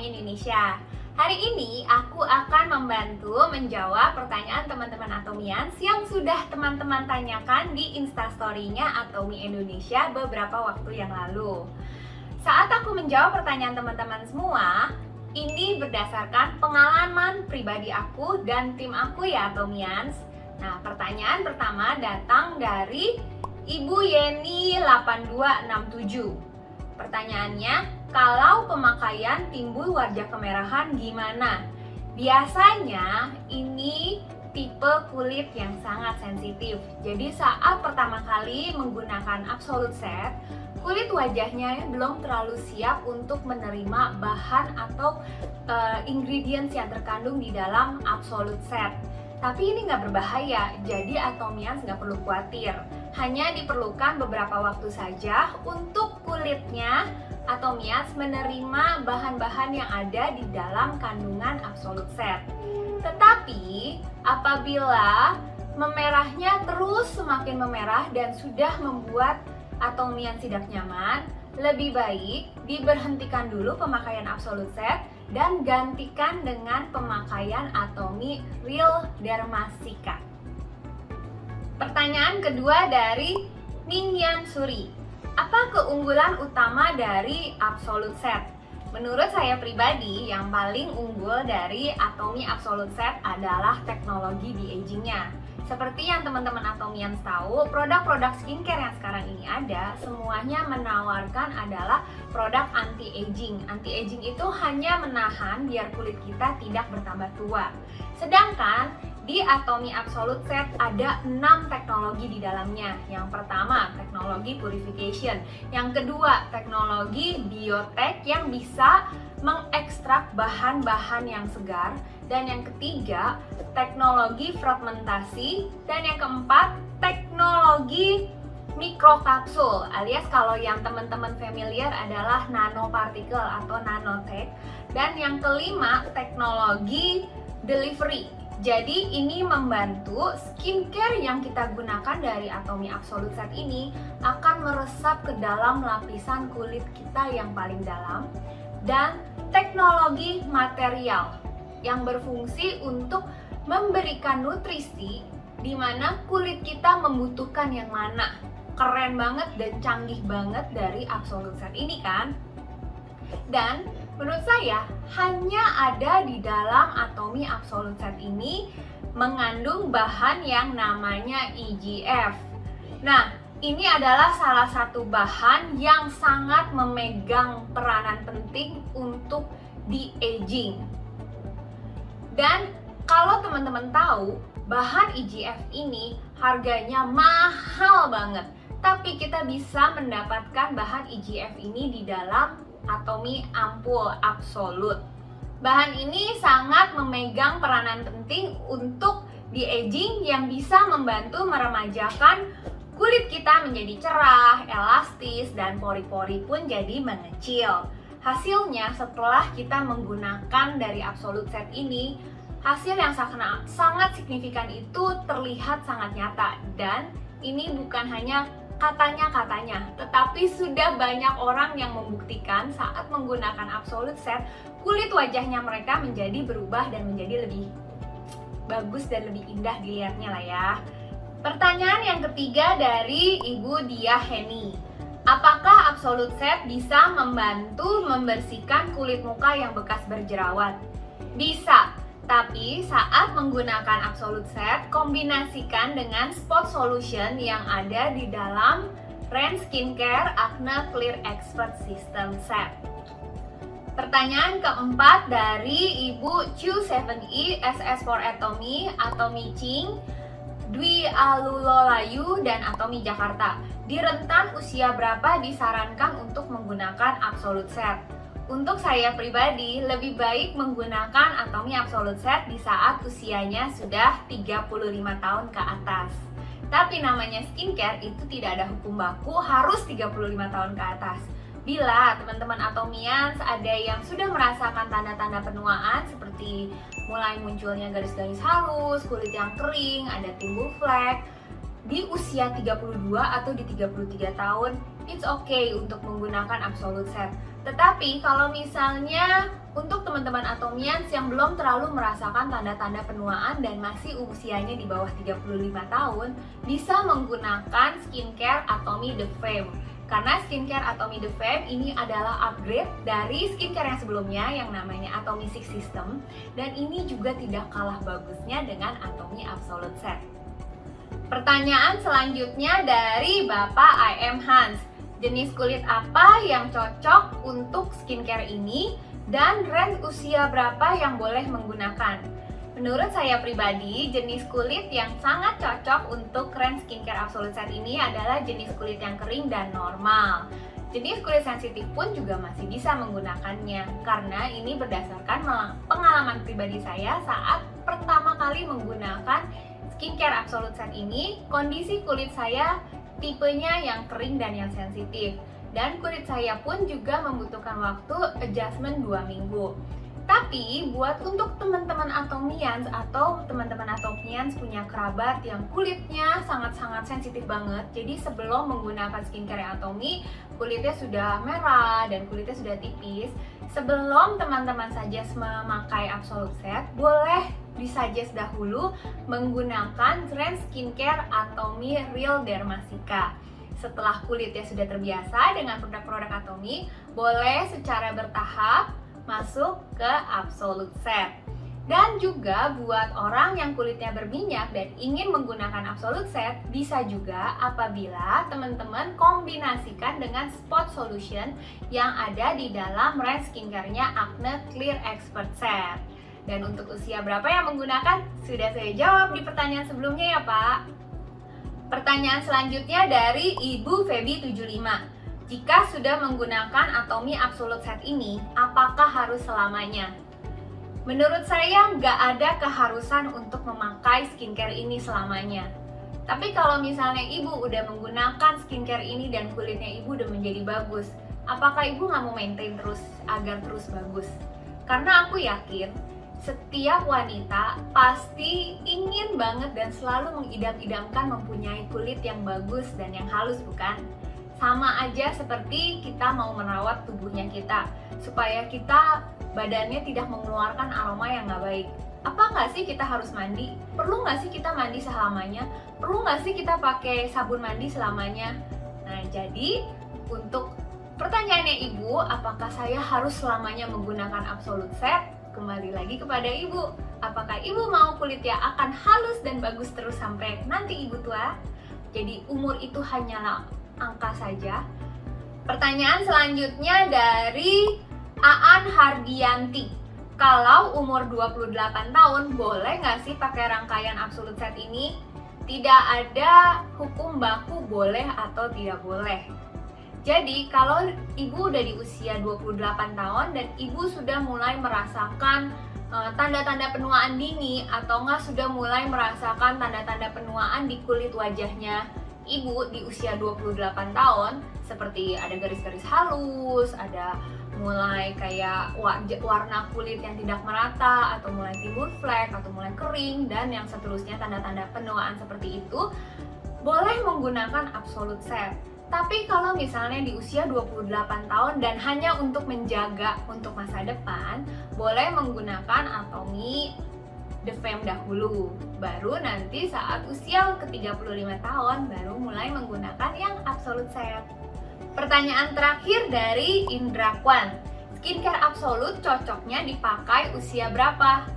Atomi Indonesia. Hari ini aku akan membantu menjawab pertanyaan teman-teman Atomians yang sudah teman-teman tanyakan di Instastory-nya Atomi Indonesia beberapa waktu yang lalu. Saat aku menjawab pertanyaan teman-teman semua, ini berdasarkan pengalaman pribadi aku dan tim aku ya Atomians. Nah, pertanyaan pertama datang dari Ibu Yeni 8267. Pertanyaannya, kalau pemakaian timbul wajah kemerahan gimana? Biasanya ini tipe kulit yang sangat sensitif. Jadi saat pertama kali menggunakan Absolute Set, kulit wajahnya belum terlalu siap untuk menerima bahan atau ingredients yang terkandung di dalam Absolute Set. Tapi ini nggak berbahaya, jadi Atomians nggak perlu khawatir. Hanya diperlukan beberapa waktu saja untuk kulitnya Atomians menerima bahan-bahan yang ada di dalam kandungan Absolute Set. Tetapi apabila memerahnya terus semakin memerah dan sudah membuat Atomians tidak nyaman, lebih baik diberhentikan dulu pemakaian Absolute Set dan gantikan dengan pemakaian Atomi Real Dermasica. Pertanyaan kedua dari Ningyan Suri. Apa keunggulan utama dari Absolute Set? Menurut saya pribadi, yang paling unggul dari Atomi Absolute Set adalah teknologi de-agingnya. Seperti yang teman-teman Atomians tahu, produk-produk skincare yang sekarang ini ada, semuanya menawarkan adalah produk anti-aging. Anti-aging itu hanya menahan biar kulit kita tidak bertambah tua. Sedangkan di Atomi Absolute Set ada 6 teknologi di dalamnya. Yang pertama, teknologi purification. Yang kedua, teknologi biotech yang bisa mengekstrak bahan-bahan yang segar. Dan yang ketiga, teknologi fragmentasi. Dan yang keempat, teknologi mikrokapsul, alias kalau yang teman-teman familiar adalah nanopartikel atau nanotech. Dan yang kelima, teknologi delivery. Jadi ini membantu skincare yang kita gunakan dari Atomi Absolute Set ini akan meresap ke dalam lapisan kulit kita yang paling dalam. Dan teknologi material yang berfungsi untuk memberikan nutrisi di mana kulit kita membutuhkan yang mana. Keren banget dan canggih banget dari Absolute Set ini kan? Dan menurut saya hanya ada di dalam Atomi Absolute Set ini mengandung bahan yang namanya EGF. Nah, ini adalah salah satu bahan yang sangat memegang peranan penting untuk de-aging. Dan kalau teman-teman tahu, bahan EGF ini harganya mahal banget. Tapi kita bisa mendapatkan bahan EGF ini di dalam Atomi Ampul Absolute. Bahan ini sangat memegang peranan penting untuk de-aging yang bisa membantu meremajakan kulit kita menjadi cerah, elastis, dan pori-pori pun jadi mengecil. Hasilnya setelah kita menggunakan dari Absolute Set ini, hasil yang sangat signifikan itu terlihat sangat nyata. Dan ini bukan hanya katanya-katanya, tetapi sudah banyak orang yang membuktikan saat menggunakan Absolute Set, kulit wajahnya mereka menjadi berubah dan menjadi lebih bagus dan lebih indah dilihatnya lah ya. Pertanyaan yang ketiga dari Ibu Dia Heni. Apakah Absolute Set bisa membantu membersihkan kulit muka yang bekas berjerawat? Bisa. Tapi saat menggunakan Absolute Set, kombinasikan dengan spot solution yang ada di dalam Ren Skincare Acne Clear Expert System Set. Pertanyaan keempat dari Ibu Chu7E SS4 Atomi, Atomi Ching, Dwi Alulolayu, dan Atomi Jakarta. Di rentan usia berapa disarankan untuk menggunakan Absolute Set? Untuk saya pribadi, lebih baik menggunakan Atomi Absolute Set di saat usianya sudah 35 tahun ke atas. Tapi namanya skincare itu tidak ada hukum baku harus 35 tahun ke atas. Bila teman-teman Atomians ada yang sudah merasakan tanda-tanda penuaan seperti mulai munculnya garis-garis halus, kulit yang kering, ada timbul flek, di usia 32 atau di 33 tahun, it's okay untuk menggunakan Absolute Set. Tetapi kalau misalnya Untuk teman-teman Atomians yang belum terlalu merasakan tanda-tanda penuaan dan masih usianya di bawah 35 tahun, bisa menggunakan skincare Atomy The Fame. Karena skincare Atomy The Fame ini adalah upgrade dari skincare yang sebelumnya yang namanya Atomy Six System, dan ini juga tidak kalah bagusnya dengan Atomy Absolute Set. Pertanyaan selanjutnya dari Bapak I Am Hans. Jenis kulit apa yang cocok untuk skincare ini? Dan range usia berapa yang boleh menggunakan? Menurut saya pribadi, jenis kulit yang sangat cocok untuk range skincare Absolute Set ini adalah jenis kulit yang kering dan normal. Jenis kulit sensitif pun juga masih bisa menggunakannya, karena ini berdasarkan pengalaman pribadi saya saat pertama kali menggunakan skincare Absolute Set ini. Kondisi kulit saya tipenya yang kering dan yang sensitif. Dan kulit saya pun juga membutuhkan waktu adjustment 2 minggu. Tapi buat untuk teman-teman Atomians atau teman-teman Atomians punya kerabat yang kulitnya sangat-sangat sensitif banget, jadi sebelum menggunakan skincare Atomy, kulitnya sudah merah dan kulitnya sudah tipis, sebelum teman-teman suggest memakai Absolute Set, boleh disuggest dahulu menggunakan range skincare Atomy Real Dermasica. Setelah kulitnya sudah terbiasa dengan produk-produk Atomy, boleh secara bertahap masuk ke Absolute Set. Dan juga buat orang yang kulitnya berminyak dan ingin menggunakan Absolute Set, bisa juga apabila teman-teman kombinasikan dengan spot solution yang ada di dalam range skincare-nya Acne Clear Expert Set. Dan untuk usia berapa yang menggunakan? Sudah saya jawab di pertanyaan sebelumnya ya Pak. Pertanyaan selanjutnya dari Ibu Feby 75. Jika sudah menggunakan Atomy Absolute Set ini, apakah harus selamanya? Menurut saya nggak ada keharusan untuk memakai skincare ini selamanya. Tapi kalau misalnya ibu udah menggunakan skincare ini dan kulitnya ibu udah menjadi bagus, apakah ibu nggak mau maintain terus agar terus bagus? Karena aku yakin setiap wanita pasti ingin banget dan selalu mengidam-idamkan mempunyai kulit yang bagus dan yang halus, bukan? Sama aja seperti kita mau merawat tubuhnya kita, supaya kita badannya tidak mengeluarkan aroma yang nggak baik. Apa nggak sih kita harus mandi? Perlu nggak sih kita mandi selamanya? Perlu nggak sih kita pakai sabun mandi selamanya? Nah, jadi untuk pertanyaannya ibu, apakah saya harus selamanya menggunakan Absolute Set? Kembali lagi kepada ibu, apakah ibu mau kulitnya akan halus dan bagus terus sampai nanti ibu tua? Jadi umur itu hanyalah angka saja. Pertanyaan selanjutnya dari Aan Hardianti. Kalau umur 28 tahun, boleh nggak sih pakai rangkaian Absolute Set ini? Tidak ada hukum baku boleh atau tidak boleh. Jadi kalau ibu udah di usia 28 tahun dan ibu sudah mulai merasakan tanda-tanda penuaan dini atau enggak sudah mulai merasakan tanda-tanda penuaan di kulit wajahnya ibu di usia 28 tahun, seperti ada garis-garis halus, ada mulai kayak warna kulit yang tidak merata atau mulai timbul flek atau mulai kering dan yang seterusnya tanda-tanda penuaan seperti itu, boleh menggunakan Absolute Set. Tapi kalau misalnya di usia 28 tahun dan hanya untuk menjaga untuk masa depan, boleh menggunakan Atomy The Fame dahulu. Baru nanti saat usia ke-35 tahun baru mulai menggunakan yang Absolute Set. Pertanyaan terakhir dari Indra Kwan. Skincare Absolute cocoknya dipakai usia berapa?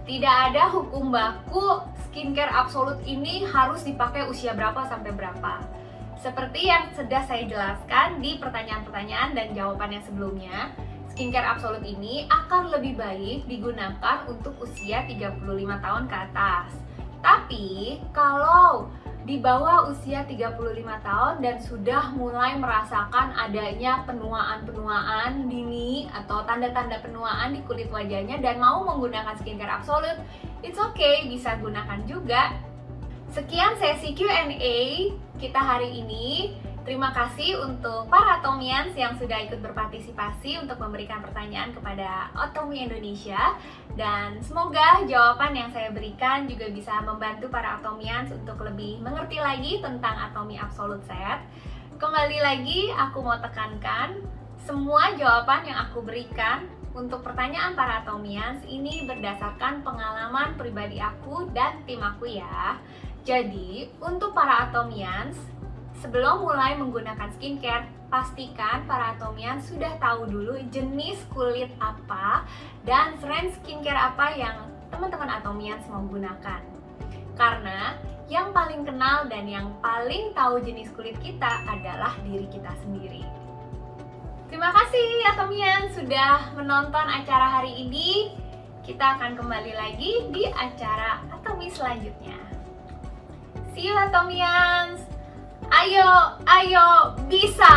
Tidak ada hukum baku skincare Absolute ini harus dipakai usia berapa sampai berapa. Seperti yang sudah saya jelaskan di pertanyaan-pertanyaan dan jawabannya sebelumnya, skincare Absolute ini akan lebih baik digunakan untuk usia 35 tahun ke atas. Tapi kalau di bawah usia 35 tahun dan sudah mulai merasakan adanya penuaan-penuaan dini atau tanda-tanda penuaan di kulit wajahnya dan mau menggunakan skincare Absolute, it's okay, bisa gunakan juga. Sekian sesi Q&A kita hari ini. Terima kasih untuk para Atomians yang sudah ikut berpartisipasi untuk memberikan pertanyaan kepada Atomy Indonesia. Dan semoga jawaban yang saya berikan juga bisa membantu para Atomians untuk lebih mengerti lagi tentang Atomy Absolute Set. Kembali lagi, aku mau tekankan, semua jawaban yang aku berikan Untuk pertanyaan para Atomians, ini berdasarkan pengalaman pribadi aku dan tim aku ya. Jadi, untuk para Atomians, sebelum mulai menggunakan skincare, pastikan para Atomians sudah tahu dulu jenis kulit apa dan brand skincare apa yang teman-teman Atomians mau gunakan. Karena yang paling kenal dan yang paling tahu jenis kulit kita adalah diri kita sendiri. Terima kasih Atomians sudah menonton acara hari ini. Kita akan kembali lagi di acara Atomi selanjutnya. See you Atomians. Ayo, ayo bisa!